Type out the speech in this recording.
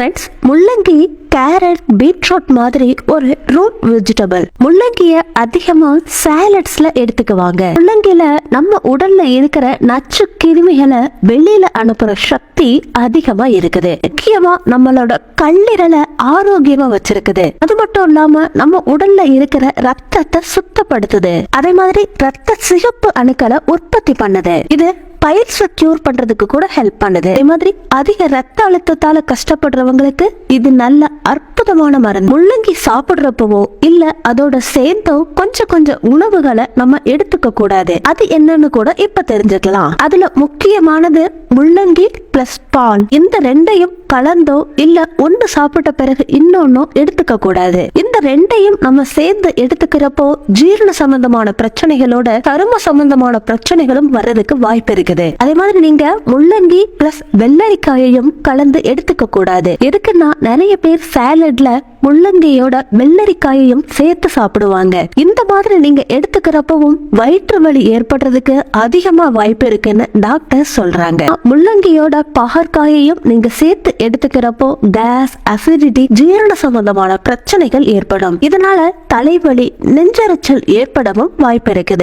Friends, முள்ளங்கி, carrot, beetroot மாதிரி ஒரு ரூட் வெஜிடபிள். முள்ளங்கிய அதிகமா சாலட்ஸ்ல எடுத்துக்குவாங்க. முள்ளங்கில நம்ம உடல்ல இருக்கிற நச்சு கிருமிகளை வெளியில அனுப்புற சக்தி அதிகமா இருக்குது. முக்கியமா நம்மளோட கல்லீரலை ஆரோக்கியமா வச்சிருக்குது. அது மட்டும் இல்லாம நம்ம உடல்ல இருக்கிற ரத்தத்தை சுத்தப்படுத்துது. அதே மாதிரி ரத்த சிகப்பு அணுக்களை உற்பத்தி பண்ணுது. இது பைல்ஸை கியூர் பண்றதுக்கு கூட ஹெல்ப் பண்ணுது. அதே மாதிரி அதிக ரத்த அழுத்தத்தால கஷ்டப்படுறவங்களுக்கு இது நல்ல அற்புதமான மருந்து. முள்ளங்கி சாப்பிடுறப்பவோ இல்ல அதோட சேர்ந்தோ கொஞ்சம் உணவுகளை நம்ம எடுத்துக்க கூடாது. அது என்னன்னு கூட இப்ப தெரிஞ்சுக்கலாம். அதுல முக்கியமானது முள்ளங்கி பிளஸ் பால். இந்த ரெண்டையும் கலந்தோ இல்ல ஒன்று சாப்பிட்ட பிறகு இன்னொன்னும் எடுத்துக்க கூடாது. இந்த ரெண்டையும் நம்ம சேர்ந்து எடுத்துக்கிறப்போ ஜீரண சம்பந்தமான பிரச்சனைகளோட சரும சம்பந்தமான பிரச்சனைகளும் வர்றதுக்கு வாய்ப்பு இருக்குது. அதே மாதிரி நீங்க முள்ளங்கி பிளஸ் வெள்ளரிக்காயையும் கலந்து எடுத்துக்க கூடாது. எதுக்குன்னா நிறைய பேர் சாலட்ல முள்ளங்கியோட வெள்ளரிக்காயையும் சேர்த்து சாப்பிடுவாங்க. இந்த மாதிரி நீங்க எடுத்துக்கிறப்பவும் வயிற்று வலி ஏற்படுறதுக்கு அதிகமா வாய்ப்பு இருக்குன்னு டாக்டர் சொல்றாங்க. முள்ளங்கியோட பகற்காயையும் நீங்க சேர்த்து எடுத்துக்கிறப்போ கேஸ், அசிடிட்டி, ஜீரண சம்பந்தமான பிரச்சனைகள் ஏற்படும். இதனால தலைவலி, நெஞ்செரிச்சல் ஏற்படவும் வாய்ப்பு இருக்குது.